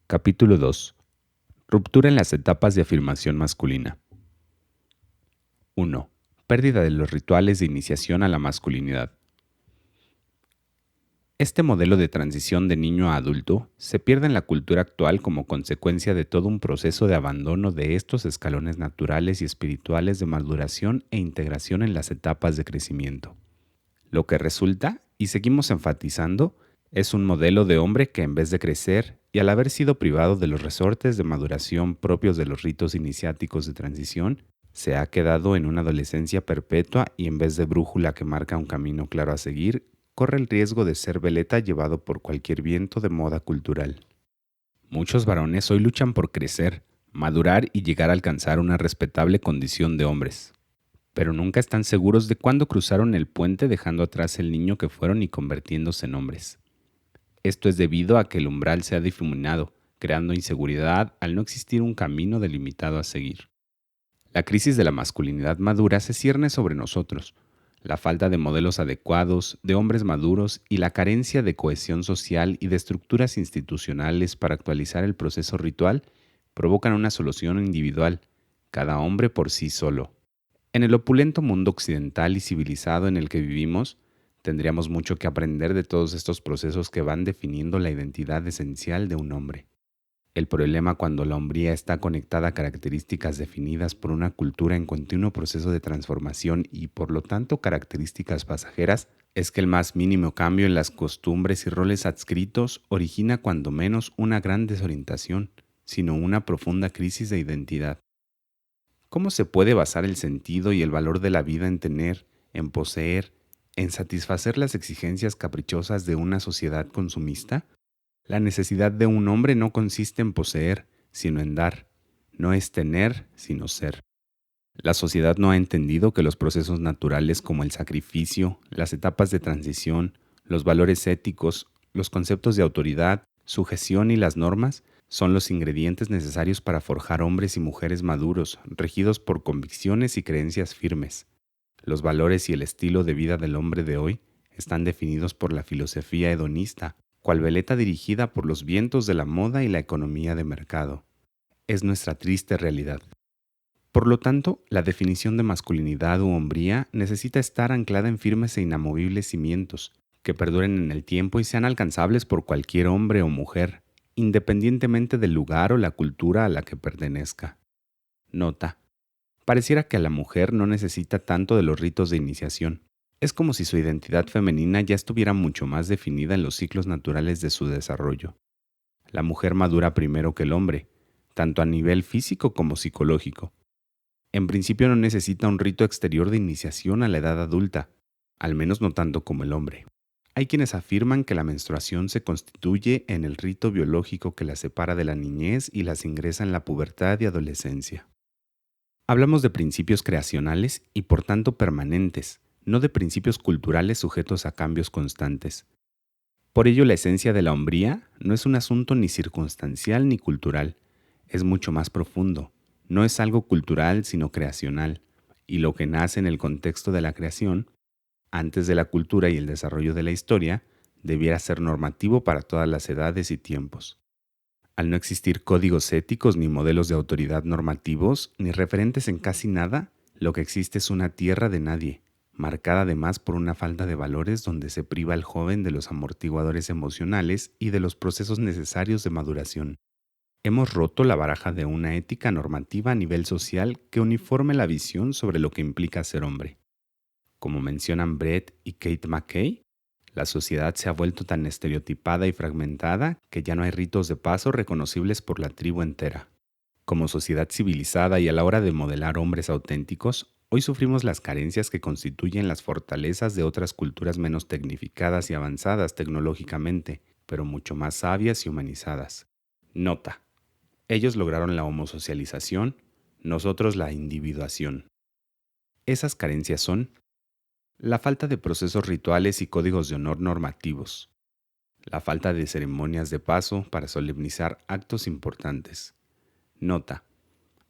Capítulo 2. Ruptura en las etapas de afirmación masculina. 1. Pérdida de los rituales de iniciación a la masculinidad. Este modelo de transición de niño a adulto se pierde en la cultura actual como consecuencia de todo un proceso de abandono de estos escalones naturales y espirituales de maduración e integración en las etapas de crecimiento. Lo que resulta, y seguimos enfatizando, es un modelo de hombre que en vez de crecer y al haber sido privado de los resortes de maduración propios de los ritos iniciáticos de transición, se ha quedado en una adolescencia perpetua y en vez de brújula que marca un camino claro a seguir, corre el riesgo de ser veleta llevado por cualquier viento de moda cultural. Muchos varones hoy luchan por crecer, madurar y llegar a alcanzar una respetable condición de hombres, pero nunca están seguros de cuándo cruzaron el puente dejando atrás el niño que fueron y convirtiéndose en hombres. Esto es debido a que el umbral se ha difuminado, creando inseguridad al no existir un camino delimitado a seguir. La crisis de la masculinidad madura se cierne sobre nosotros. La falta de modelos adecuados, de hombres maduros y la carencia de cohesión social y de estructuras institucionales para actualizar el proceso ritual provocan una solución individual, cada hombre por sí solo. En el opulento mundo occidental y civilizado en el que vivimos, tendríamos mucho que aprender de todos estos procesos que van definiendo la identidad esencial de un hombre. El problema cuando la hombría está conectada a características definidas por una cultura en continuo proceso de transformación y por lo tanto características pasajeras es que el más mínimo cambio en las costumbres y roles adscritos origina cuando menos una gran desorientación, sino una profunda crisis de identidad. ¿Cómo se puede basar el sentido y el valor de la vida en tener, en poseer, en satisfacer las exigencias caprichosas de una sociedad consumista? La necesidad de un hombre no consiste en poseer, sino en dar. No es tener, sino ser. La sociedad no ha entendido que los procesos naturales como el sacrificio, las etapas de transición, los valores éticos, los conceptos de autoridad, sujeción y las normas son los ingredientes necesarios para forjar hombres y mujeres maduros, regidos por convicciones y creencias firmes. Los valores y el estilo de vida del hombre de hoy están definidos por la filosofía hedonista, cual veleta dirigida por los vientos de la moda y la economía de mercado. Es nuestra triste realidad. Por lo tanto, la definición de masculinidad u hombría necesita estar anclada en firmes e inamovibles cimientos, que perduren en el tiempo y sean alcanzables por cualquier hombre o mujer, independientemente del lugar o la cultura a la que pertenezca. Nota: pareciera que a la mujer no necesita tanto de los ritos de iniciación. Es como si su identidad femenina ya estuviera mucho más definida en los ciclos naturales de su desarrollo. La mujer madura primero que el hombre, tanto a nivel físico como psicológico. En principio no necesita un rito exterior de iniciación a la edad adulta, al menos no tanto como el hombre. Hay quienes afirman que la menstruación se constituye en el rito biológico que la separa de la niñez y las ingresa en la pubertad y adolescencia. Hablamos de principios creacionales y por tanto permanentes, no de principios culturales sujetos a cambios constantes. Por ello, la esencia de la hombría no es un asunto ni circunstancial ni cultural, es mucho más profundo. No es algo cultural, sino creacional, y lo que nace en el contexto de la creación, antes de la cultura y el desarrollo de la historia, debiera ser normativo para todas las edades y tiempos. Al no existir códigos éticos ni modelos de autoridad normativos, ni referentes en casi nada, lo que existe es una tierra de nadie, marcada además por una falta de valores donde se priva al joven de los amortiguadores emocionales y de los procesos necesarios de maduración. Hemos roto la baraja de una ética normativa a nivel social que uniforme la visión sobre lo que implica ser hombre. Como mencionan Brett y Kate McKay, la sociedad se ha vuelto tan estereotipada y fragmentada que ya no hay ritos de paso reconocibles por la tribu entera. Como sociedad civilizada y a la hora de modelar hombres auténticos, hoy sufrimos las carencias que constituyen las fortalezas de otras culturas menos tecnificadas y avanzadas tecnológicamente, pero mucho más sabias y humanizadas. Nota: ellos lograron la homosocialización, nosotros la individuación. Esas carencias son: la falta de procesos rituales y códigos de honor normativos, la falta de ceremonias de paso para solemnizar actos importantes. Nota: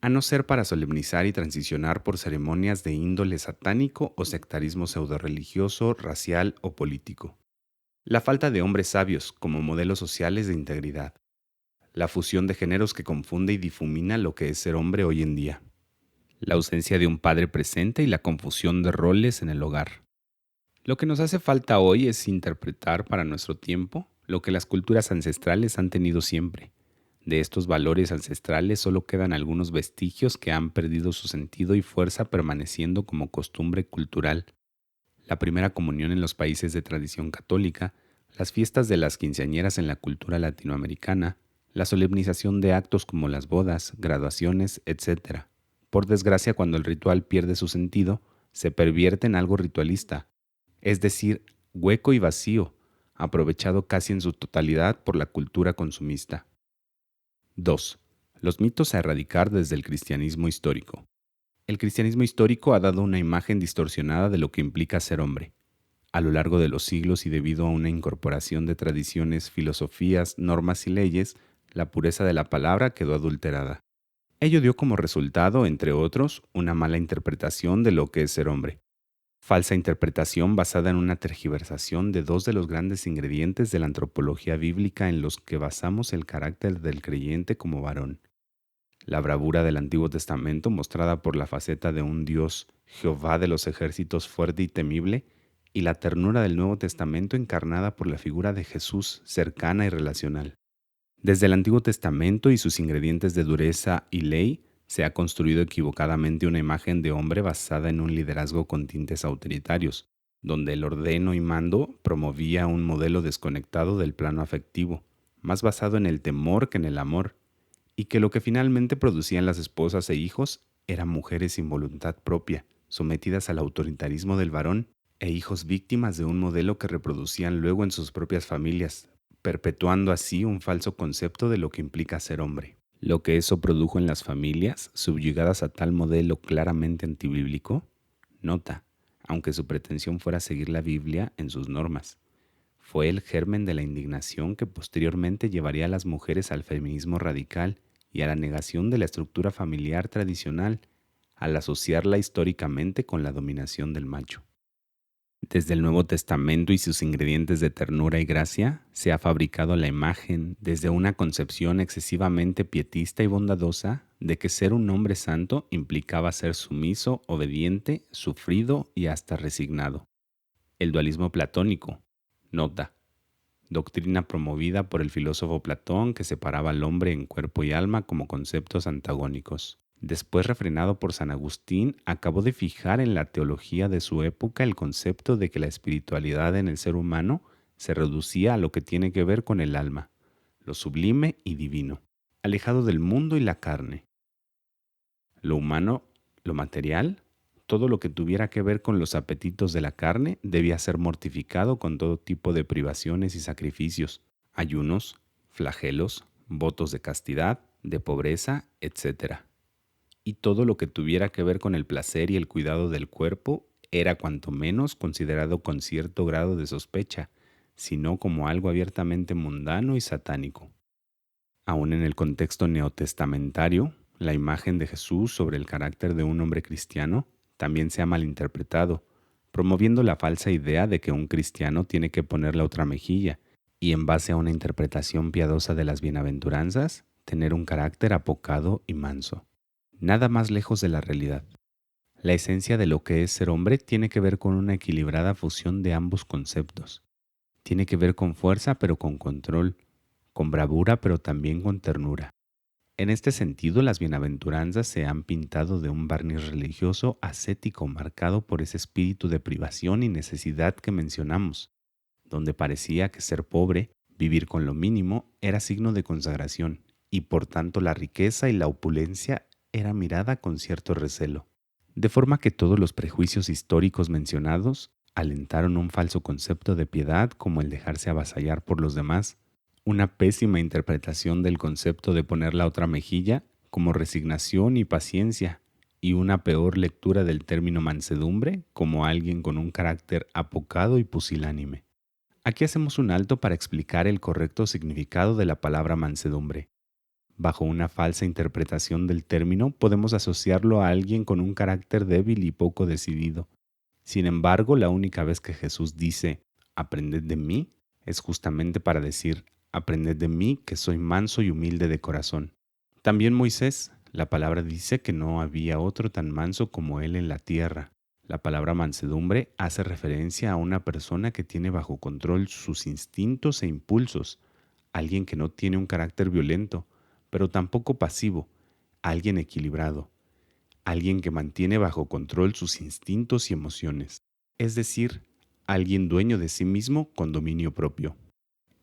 a no ser para solemnizar y transicionar por ceremonias de índole satánico o sectarismo pseudo-religioso, racial o político. La falta de hombres sabios como modelos sociales de integridad. la fusión de géneros que confunde y difumina lo que es ser hombre hoy en día, la ausencia de un padre presente y la confusión de roles en el hogar. Lo que nos hace falta hoy es interpretar para nuestro tiempo lo que las culturas ancestrales han tenido siempre. De estos valores ancestrales solo quedan algunos vestigios que han perdido su sentido y fuerza permaneciendo como costumbre cultural. La primera comunión en los países de tradición católica, las fiestas de las quinceañeras en la cultura latinoamericana, la solemnización de actos como las bodas, graduaciones, etc. Por desgracia, cuando el ritual pierde su sentido, se pervierte en algo ritualista, es decir, hueco y vacío, aprovechado casi en su totalidad por la cultura consumista. 2. Los mitos a erradicar desde el cristianismo histórico. El cristianismo histórico ha dado una imagen distorsionada de lo que implica ser hombre. A lo largo de los siglos y debido a una incorporación de tradiciones, filosofías, normas y leyes, la pureza de la palabra quedó adulterada. Ello dio como resultado, entre otros, una mala interpretación de lo que es ser hombre. Falsa interpretación basada en una tergiversación de dos de los grandes ingredientes de la antropología bíblica en los que basamos el carácter del creyente como varón. La bravura del Antiguo Testamento mostrada por la faceta de un Dios, Jehová de los ejércitos fuerte y temible, y la ternura del Nuevo Testamento encarnada por la figura de Jesús cercana y relacional. Desde el Antiguo Testamento y sus ingredientes de dureza y ley, se ha construido equivocadamente una imagen de hombre basada en un liderazgo con tintes autoritarios, donde el ordeno y mando promovía un modelo desconectado del plano afectivo, más basado en el temor que en el amor, y que lo que finalmente producían las esposas e hijos eran mujeres sin voluntad propia, sometidas al autoritarismo del varón, e hijos víctimas de un modelo que reproducían luego en sus propias familias, perpetuando así un falso concepto de lo que implica ser hombre. Lo que eso produjo en las familias, subyugadas a tal modelo claramente antibíblico, nota, aunque su pretensión fuera seguir la Biblia en sus normas, fue el germen de la indignación que posteriormente llevaría a las mujeres al feminismo radical y a la negación de la estructura familiar tradicional, al asociarla históricamente con la dominación del macho. Desde el Nuevo Testamento y sus ingredientes de ternura y gracia, se ha fabricado la imagen, desde una concepción excesivamente pietista y bondadosa, de que ser un hombre santo implicaba ser sumiso, obediente, sufrido y hasta resignado. El dualismo platónico, nota, doctrina promovida por el filósofo Platón que separaba al hombre en cuerpo y alma como conceptos antagónicos. Después refrenado por San Agustín, acabó de fijar en la teología de su época el concepto de que la espiritualidad en el ser humano se reducía a lo que tiene que ver con el alma, lo sublime y divino, alejado del mundo y la carne. Lo humano, lo material, todo lo que tuviera que ver con los apetitos de la carne debía ser mortificado con todo tipo de privaciones y sacrificios, ayunos, flagelos, votos de castidad, de pobreza, etc. Y todo lo que tuviera que ver con el placer y el cuidado del cuerpo era cuanto menos considerado con cierto grado de sospecha, sino como algo abiertamente mundano y satánico. Aún en el contexto neotestamentario, la imagen de Jesús sobre el carácter de un hombre cristiano también se ha malinterpretado, promoviendo la falsa idea de que un cristiano tiene que poner la otra mejilla y, en base a una interpretación piadosa de las bienaventuranzas, tener un carácter apocado y manso. Nada más lejos de la realidad. La esencia de lo que es ser hombre tiene que ver con una equilibrada fusión de ambos conceptos. Tiene que ver con fuerza pero con control, con bravura pero también con ternura. En este sentido, las bienaventuranzas se han pintado de un barniz religioso ascético marcado por ese espíritu de privación y necesidad que mencionamos, donde parecía que ser pobre, vivir con lo mínimo, era signo de consagración, y por tanto la riqueza y la opulencia era mirada con cierto recelo. De forma que todos los prejuicios históricos mencionados alentaron un falso concepto de piedad como el dejarse avasallar por los demás, una pésima interpretación del concepto de poner la otra mejilla como resignación y paciencia, y una peor lectura del término mansedumbre como alguien con un carácter apocado y pusilánime. Aquí hacemos un alto para explicar el correcto significado de la palabra mansedumbre. Bajo una falsa interpretación del término podemos asociarlo a alguien con un carácter débil y poco decidido. Sin embargo, la única vez que Jesús dice, «Aprended de mí», es justamente para decir, aprended de mí, que soy manso y humilde de corazón. También Moisés, la palabra dice que no había otro tan manso como él en la tierra. La palabra mansedumbre hace referencia a una persona que tiene bajo control sus instintos e impulsos, alguien que no tiene un carácter violento, pero tampoco pasivo, alguien equilibrado, alguien que mantiene bajo control sus instintos y emociones, es decir, alguien dueño de sí mismo con dominio propio.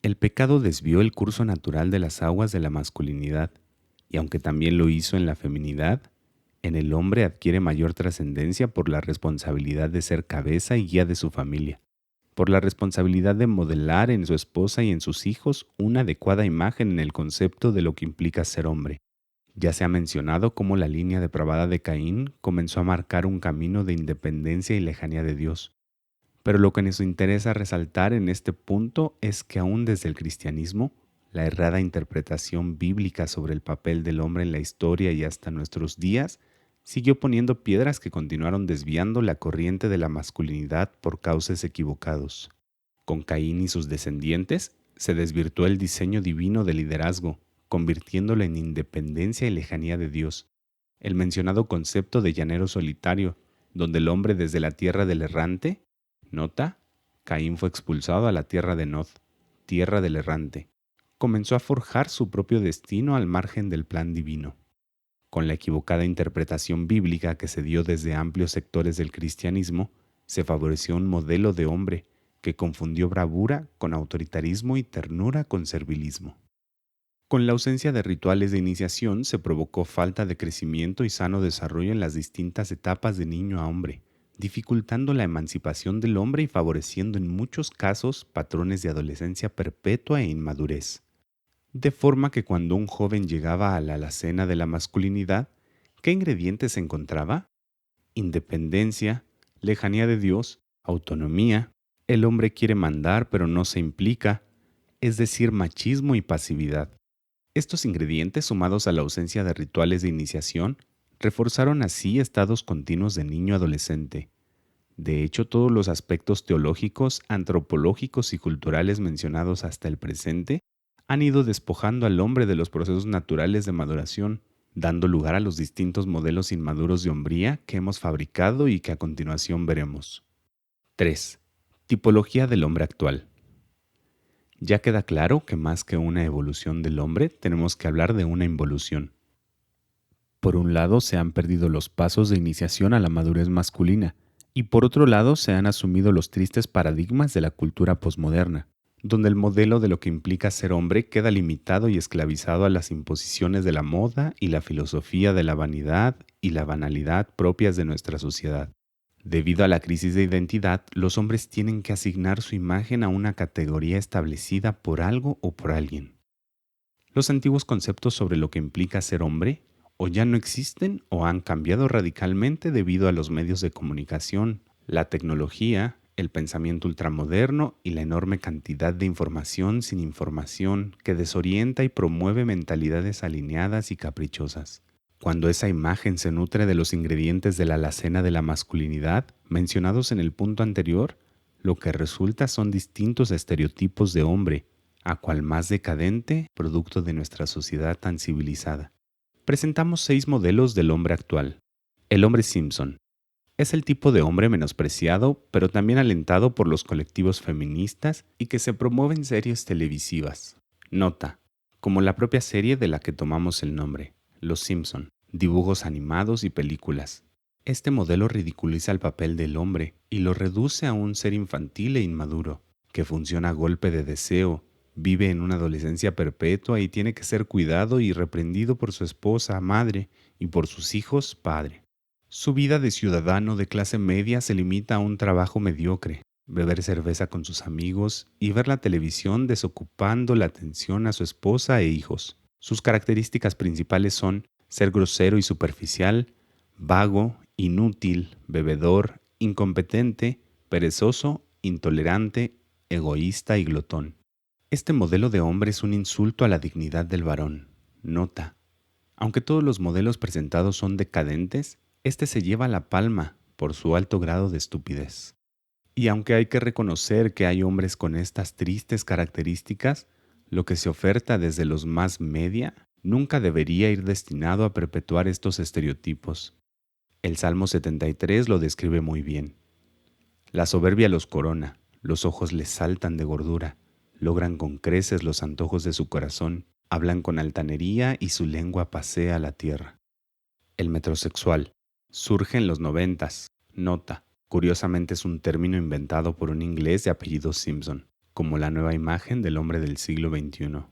El pecado desvió el curso natural de las aguas de la masculinidad, y aunque también lo hizo en la feminidad, en el hombre adquiere mayor trascendencia por la responsabilidad de ser cabeza y guía de su familia, por la responsabilidad de modelar en su esposa y en sus hijos una adecuada imagen en el concepto de lo que implica ser hombre. Ya se ha mencionado cómo la línea depravada de Caín comenzó a marcar un camino de independencia y lejanía de Dios. Pero lo que nos interesa resaltar en este punto es que aún desde el cristianismo, la errada interpretación bíblica sobre el papel del hombre en la historia y hasta nuestros días siguió poniendo piedras que continuaron desviando la corriente de la masculinidad por cauces equivocados. Con Caín y sus descendientes se desvirtuó el diseño divino del liderazgo, convirtiéndolo en independencia y lejanía de Dios. El mencionado concepto de llanero solitario, donde el hombre desde la tierra del errante, nota, Caín fue expulsado a la tierra de Nod, tierra del errante, comenzó a forjar su propio destino al margen del plan divino. Con la equivocada interpretación bíblica que se dio desde amplios sectores del cristianismo, se favoreció un modelo de hombre que confundió bravura con autoritarismo y ternura con servilismo. Con la ausencia de rituales de iniciación se provocó falta de crecimiento y sano desarrollo en las distintas etapas de niño a hombre, dificultando la emancipación del hombre y favoreciendo en muchos casos patrones de adolescencia perpetua e inmadurez. De forma que cuando un joven llegaba a la alacena de la masculinidad, ¿qué ingredientes encontraba? Independencia, lejanía de Dios, autonomía, el hombre quiere mandar pero no se implica, es decir, machismo y pasividad. Estos ingredientes, sumados a la ausencia de rituales de iniciación, reforzaron así estados continuos de niño-adolescente. De hecho, todos los aspectos teológicos, antropológicos y culturales mencionados hasta el presente han ido despojando al hombre de los procesos naturales de maduración, dando lugar a los distintos modelos inmaduros de hombría que hemos fabricado y que a continuación veremos. 3. Tipología del hombre actual. Ya queda claro que más que una evolución del hombre, tenemos que hablar de una involución. Por un lado, se han perdido los pasos de iniciación a la madurez masculina, y por otro lado, se han asumido los tristes paradigmas de la cultura posmoderna, donde el modelo de lo que implica ser hombre queda limitado y esclavizado a las imposiciones de la moda y la filosofía de la vanidad y la banalidad propias de nuestra sociedad. Debido a la crisis de identidad, los hombres tienen que asignar su imagen a una categoría establecida por algo o por alguien. Los antiguos conceptos sobre lo que implica ser hombre o ya no existen o han cambiado radicalmente debido a los medios de comunicación, la tecnología, el pensamiento ultramoderno y la enorme cantidad de información sin información que desorienta y promueve mentalidades alineadas y caprichosas. Cuando esa imagen se nutre de los ingredientes de la alacena de la masculinidad mencionados en el punto anterior, lo que resulta son distintos estereotipos de hombre, a cual más decadente, producto de nuestra sociedad tan civilizada. Presentamos 6 modelos del hombre actual. El hombre Simpson. Es el tipo de hombre menospreciado, pero también alentado por los colectivos feministas y que se promueve en series televisivas. Nota, como la propia serie de la que tomamos el nombre, Los Simpson, dibujos animados y películas. Este modelo ridiculiza el papel del hombre y lo reduce a un ser infantil e inmaduro, que funciona a golpe de deseo, vive en una adolescencia perpetua y tiene que ser cuidado y reprendido por su esposa, madre, y por sus hijos, padre. Su vida de ciudadano de clase media se limita a un trabajo mediocre, beber cerveza con sus amigos y ver la televisión desocupando la atención a su esposa e hijos. Sus características principales son ser grosero y superficial, vago, inútil, bebedor, incompetente, perezoso, intolerante, egoísta y glotón. Este modelo de hombre es un insulto a la dignidad del varón. Nota, aunque todos los modelos presentados son decadentes, este se lleva la palma por su alto grado de estupidez. Y aunque hay que reconocer que hay hombres con estas tristes características, Lo que se oferta desde los más media nunca debería ir destinado a perpetuar estos estereotipos. El Salmo 73 lo describe muy bien. La soberbia los corona, los ojos les saltan de gordura, logran con creces los antojos de su corazón, hablan con altanería y su lengua pasea la tierra. El metrosexual surge en los noventas. Nota, curiosamente es un término inventado por un inglés de apellido Simpson, como la nueva imagen del hombre del siglo XXI.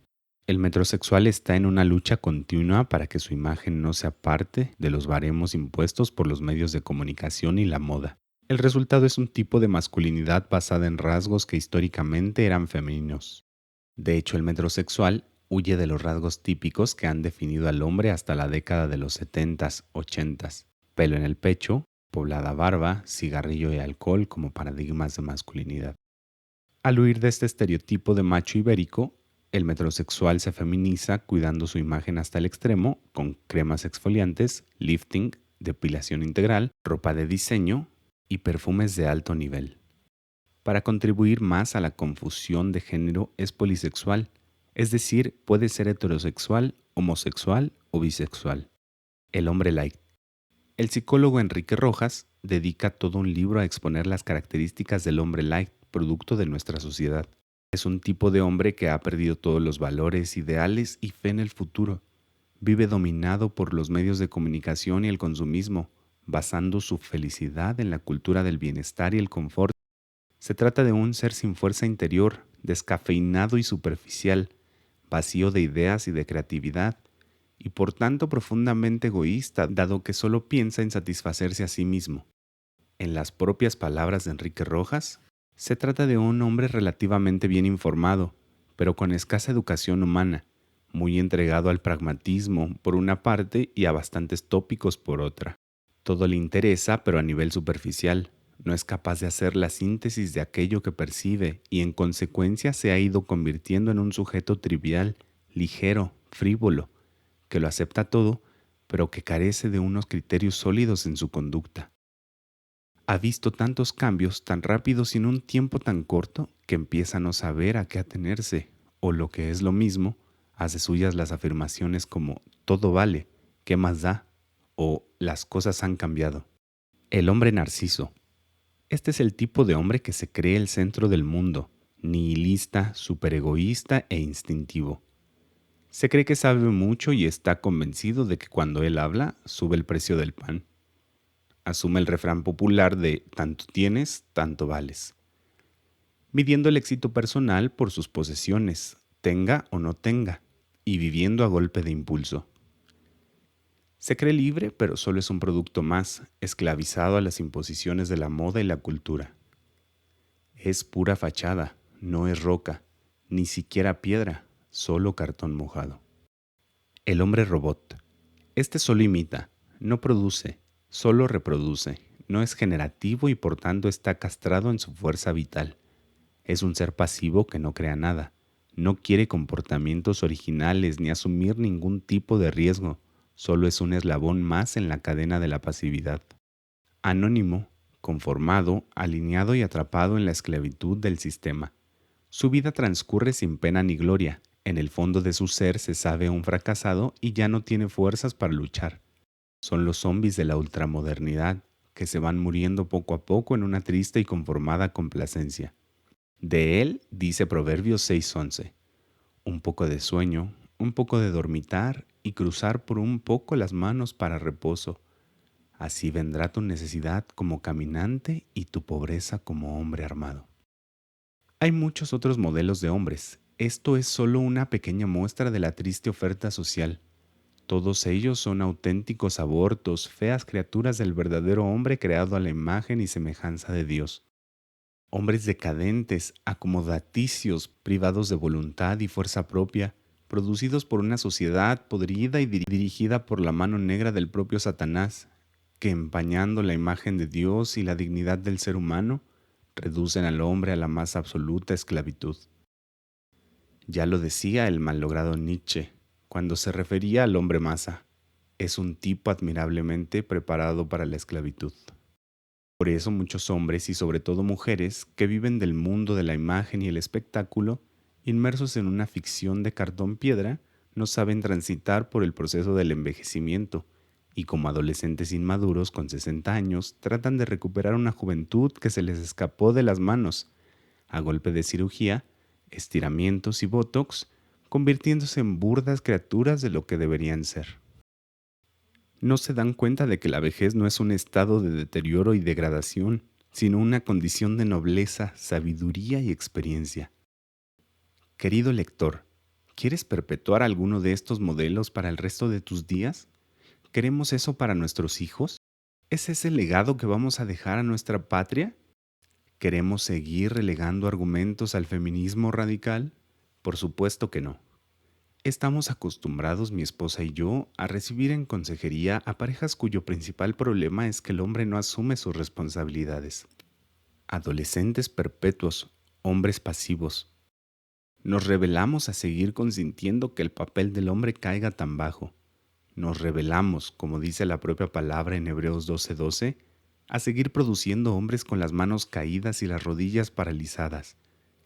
El metrosexual está en una lucha continua para que su imagen no sea parte de los baremos impuestos por los medios de comunicación y la moda. El resultado es un tipo de masculinidad basada en rasgos que históricamente eran femeninos. De hecho, el metrosexual huye de los rasgos típicos que han definido al hombre hasta la década de los 70s, 80s. Pelo en el pecho, poblada barba, cigarrillo y alcohol como paradigmas de masculinidad. Al huir de este estereotipo de macho ibérico, el metrosexual se feminiza cuidando su imagen hasta el extremo con cremas exfoliantes, lifting, depilación integral, ropa de diseño y perfumes de alto nivel. Para contribuir más a la confusión de género es polisexual, es decir, puede ser heterosexual, homosexual o bisexual. El hombre light. El psicólogo Enrique Rojas dedica todo un libro a exponer las características del hombre light, producto de nuestra sociedad. Es un tipo de hombre que ha perdido todos los valores, ideales y fe en el futuro. Vive dominado por los medios de comunicación y el consumismo, basando su felicidad en la cultura del bienestar y el confort. Se trata de un ser sin fuerza interior, descafeinado y superficial, vacío de ideas y de creatividad, y por tanto profundamente egoísta, dado que solo piensa en satisfacerse a sí mismo. En las propias palabras de Enrique Rojas, se trata de un hombre relativamente bien informado, pero con escasa educación humana, muy entregado al pragmatismo por una parte y a bastantes tópicos por otra. Todo le interesa, pero a nivel superficial. No es capaz de hacer la síntesis de aquello que percibe y en consecuencia se ha ido convirtiendo en un sujeto trivial, ligero, frívolo, que lo acepta todo, pero que carece de unos criterios sólidos en su conducta. Ha visto tantos cambios tan rápidos y en un tiempo tan corto que empieza a no saber a qué atenerse, o lo que es lo mismo, hace suyas las afirmaciones como todo vale, ¿qué más da? O las cosas han cambiado. El hombre narciso. Este es el tipo de hombre que se cree el centro del mundo, nihilista, superegoísta e instintivo. Se cree que sabe mucho y está convencido de que cuando él habla, sube el precio del pan. Asume el refrán popular de tanto tienes, tanto vales, midiendo el éxito personal por sus posesiones, tenga o no tenga, y viviendo a golpe de impulso. Se cree libre, pero solo es un producto más, esclavizado a las imposiciones de la moda y la cultura. Es pura fachada, no es roca, ni siquiera piedra, solo cartón mojado. El hombre robot. Este solo imita, no produce, solo reproduce, no es generativo y por tanto está castrado en su fuerza vital. Es un ser pasivo que no crea nada, no quiere comportamientos originales ni asumir ningún tipo de riesgo, solo es un eslabón más en la cadena de la pasividad. Anónimo, conformado, alineado y atrapado en la esclavitud del sistema. Su vida transcurre sin pena ni gloria. En el fondo de su ser se sabe un fracasado y ya no tiene fuerzas para luchar. Son los zombis de la ultramodernidad, que se van muriendo poco a poco en una triste y conformada complacencia. De él dice Proverbios 6:11, un poco de sueño, un poco de dormitar y cruzar por un poco las manos para reposo. Así vendrá tu necesidad como caminante y tu pobreza como hombre armado. Hay muchos otros modelos de hombres. Esto es solo una pequeña muestra de la triste oferta social. Todos ellos son auténticos abortos, feas criaturas del verdadero hombre creado a la imagen y semejanza de Dios. Hombres decadentes, acomodaticios, privados de voluntad y fuerza propia, producidos por una sociedad podrida y dirigida por la mano negra del propio Satanás, que empañando la imagen de Dios y la dignidad del ser humano, reducen al hombre a la más absoluta esclavitud. Ya lo decía el malogrado Nietzsche, cuando se refería al hombre masa, es un tipo admirablemente preparado para la esclavitud. Por eso muchos hombres y sobre todo mujeres que viven del mundo de la imagen y el espectáculo Inmersos en una ficción de cartón piedra, no saben transitar por el proceso del envejecimiento y como adolescentes inmaduros con 60 años tratan de recuperar una juventud que se les escapó de las manos a golpe de cirugía, estiramientos y botox, convirtiéndose en burdas criaturas de lo que deberían ser. No se dan cuenta de que la vejez no es un estado de deterioro y degradación, sino una condición de nobleza, sabiduría y experiencia. Querido lector, ¿quieres perpetuar alguno de estos modelos para el resto de tus días? ¿Queremos eso para nuestros hijos? ¿Es ese el legado que vamos a dejar a nuestra patria? ¿Queremos seguir relegando argumentos al feminismo radical? Por supuesto que no. Estamos acostumbrados, mi esposa y yo, a recibir en consejería a parejas cuyo principal problema es que el hombre no asume sus responsabilidades. Adolescentes perpetuos, hombres pasivos. Nos rebelamos a seguir consintiendo que el papel del hombre caiga tan bajo. Nos rebelamos, como dice la propia palabra en Hebreos 12:12, a seguir produciendo hombres con las manos caídas y las rodillas paralizadas,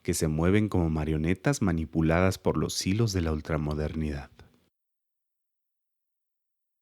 que se mueven como marionetas manipuladas por los hilos de la ultramodernidad.